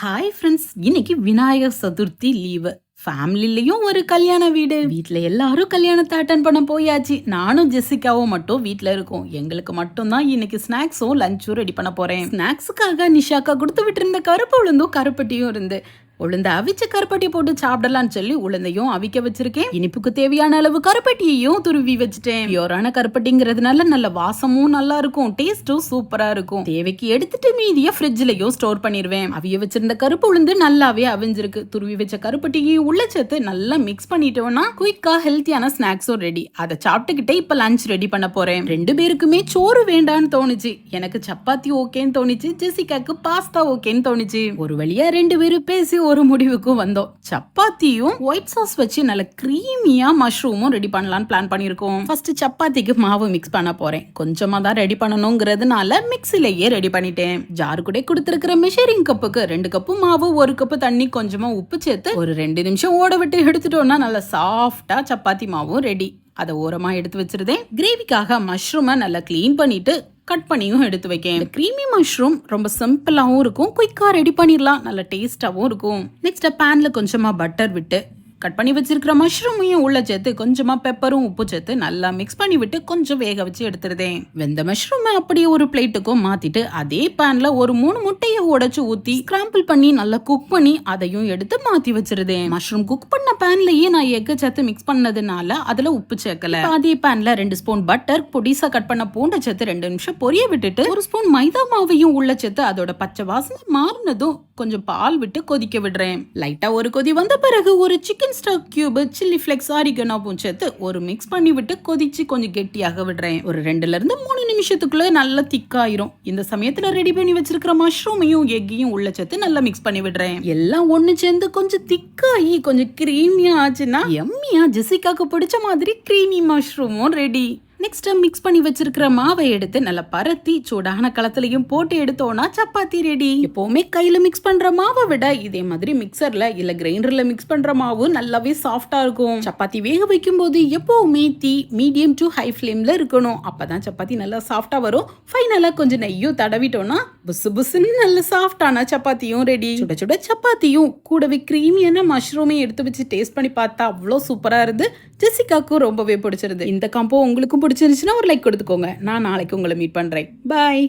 Hi friends, இன்னைக்கு Vinayagar Chaturthi leave. ஃபேமிலிலையும் ஒரு கல்யாண வீட்டுல எல்லாரும் கல்யாணத்தை அட்டன் பண்ண போயாச்சு. நானும் ஜெசிகாவும் மட்டும் வீட்டுல இருக்கோம். எங்களுக்கு மட்டும்தான் இன்னைக்கு ஸ்நாக்ஸும் லஞ்சும் ரெடி பண்ண போறேன். ஸ்நாக்ஸுக்காக நிஷாக்கா கொடுத்து விட்டு இருந்த கருப்பு உளுந்தும் கருப்பட்டியும் இருந்து உளுந்த அவிச்ச கருப்பட்டி போட்டு சாப்பிடலாம்னு சொல்லி உளுந்தையும் அவிக்க வச்சிருக்கேன். இனிப்புக்கு தேவையான அளவு கருப்பட்டியையும் துருவி வச்சுட்டேன். பியூரான கருப்பட்டிங்கிறதுனால நல்ல வாசமும் நல்லா இருக்கும், டேஸ்டும் சூப்பரா இருக்கும். தேவைக்கு எடுத்துட்டு மீதிய ஃப்ரிட்ஜ்லயும் ஸ்டோர் பண்ணிடுவேன். அவிய வச்சிருந்த கருப்பு உளுந்து நல்லாவே அவிஞ்சிருக்கு. துருவி வச்ச கருப்பட்டியையும் உள்ள சேர்த்து நல்லா மிக்ஸ் பண்ணிட்டோம்னா குயிக்கா ஹெல்த்தியான ஸ்நாக்ஸும் ரெடி. அதை சாப்பிட்டுக்கிட்டே இப்ப லஞ்ச் ரெடி பண்ண போறேன். 2 பேருக்குமே சோறு வேண்டான்னு தோணுச்சு. எனக்கு சப்பாத்தி ஓகேன்னு தோணுச்சு, ஜெசிகாக்கு பாஸ்தா ஓகேன்னு தோணுச்சு. ஒரு வழியா 2 பேரும் பேசி ஒரு முடிவுக்கும் வந்தோம். சப்பாத்தியும் ஒயிட் சாஸ் வச்சு நல்ல கிரீமியா மஷ்ரூமும் ரெடி பண்ணலாம்னு பிளான் பண்ணிருக்கோம். ஃபர்ஸ்ட் சப்பாத்திக்கு மாவு மிக்ஸ் பண்ண போறேன். கொஞ்சமா தான் ரெடி பண்ணணுங்கிறதுனால மிக்ஸிலேயே ரெடி பண்ணிட்டேன். ஜாரு கூட கொடுத்திருக்கிற மெஷரிங் கப்புக்கு 2 கப்பு மாவு, 1 கப்பு தண்ணி, கொஞ்சமா உப்பு சேர்த்து ஒரு 2 நிமிஷம் ஓட விட்டு எடுத்துட்டோம்னா நல்ல சாஃப்டா சப்பாத்தி மாவும் ரெடி. அதை ஓரமா எடுத்து வச்சிருந்தேன். கிரேவிக்காக மஷ்ரூமை நல்லா கிளீன் பண்ணிட்டு கட் பண்ணியும் எடுத்து வைக்கேன். கிரீமி மஷ்ரூம் ரொம்ப சிம்பிளாகவும் இருக்கும், குயிக்கா ரெடி பண்ணிடலாம், நல்ல டேஸ்டாவும் இருக்கும். நெக்ஸ்ட் பேன்ல கொஞ்சமா பட்டர் விட்டு கட் பண்ணி வச்சிருக்கிற மஷ்ரூமையும் உள்ள சேர்த்து கொஞ்சமா பெப்பரும் உப்பு சேர்த்து நல்லா மிக்ஸ் பண்ணி விட்டு கொஞ்சம் வேக வச்சு எடுத்துருதேன். வெந்த மஷ்ரூமை அப்படியே ஒரு பிளேட்டுக்கும் மாத்திட்டு அதே பேன்ல ஒரு 3 முட்டையை உடைச்சு ஊத்தி ஸ்கிராம்பிள் பண்ணி நல்லா குக் பண்ணி அதையும் எடுத்து மாத்தி வச்சிருதேன். மஷ்ரூம் குக் பண்ண பேன்லயே நான் எக்க சேர்த்து மிக்ஸ் பண்ணதுனால அதுல உப்பு சேர்க்கல. அதே பேன்ல 2 ஸ்பூன் பட்டர், பொடிசா கட் பண்ண பூண்டை சேர்த்து 2 நிமிஷம் பொரிய விட்டுட்டு 1 ஸ்பூன் மைதா மாவையும் உள்ள சேர்த்து அதோட பச்சை வாசனை மாறினதும் கொஞ்சம் பால் விட்டு கொதிக்க விடுறேன். லைட்டா ஒரு கொதி வந்த பிறகு ஒரு chicken stock cube, chilli flakes, ஆரிகனோவும் சேர்த்து ஒரு மிக்ஸ் பண்ணி விட்டு கொதிச்சு கொஞ்சம் கெட்டியாக விடுறேன். ஒரு 2ல இருந்து 3 நிமிஷத்துக்குள்ள நல்லா திக்காயிரும். இந்த சமயத்துல ரெடி பண்ணி வச்சிருக்கிற மஷ்ரூமையும் எக்கையும் உள்ள சேர்த்து நல்லா மிக்ஸ் பண்ணி விடுறேன். எல்லாம் ஒண்ணு சேர்ந்து கொஞ்சம் திக்காயி கொஞ்சம் கிரீமியா ஆச்சுன்னா எம்மியா ஜெசிகாக்கு பிடிச்ச மாதிரி கிரீமி மஷ்ரூமும் ரெடி. நெக்ஸ்ட் மிக்ஸ் பண்ணி வச்சிருக்கிற மாவை எடுத்து நல்லா பரத்தி சூடான களத்திலையும் போட்டு எடுத்தோம்னா சப்பாத்தி ரெடி. எப்பவுமே கையில மிக்ஸ் பண்ற மாவை விட இதே மாதிரி மிக்சர்ல இல்ல கிரைண்டர்ல மிக்ஸ் பண்ற மாவு நல்லாவே சாஃப்டா இருக்கும். சப்பாத்தி வேக வைக்கும் போது எப்பவுமே தீ மீடியம் டு ஹை ஃபிளேம்ல இருக்கணும். அப்பதான் சப்பாத்தி நல்லா சாஃப்டா வரும். ஃபைனலா கொஞ்சம் நெய்யும் தடவிட்டோம்னா புசு புசுன்னு நல்ல சாஃப்டான சப்பாத்தியும் ரெடி. சுட சுட சப்பாத்தியும் கூடவே கிரீமியான மஷ்ரூமையும் எடுத்து வச்சு டேஸ்ட் பண்ணி பார்த்தா அவ்வளோ சூப்பரா இருந்து ஜெசிகாக்கும் ரொம்பவே பிடிச்சிருது. இந்த காம்போ உங்களுக்கும் பிடிச்சிருந்துச்சுன்னா ஒரு லைக் கொடுத்துக்கோங்க. நான் நாளைக்கு உங்களை மீட் பண்றேன். பாய்.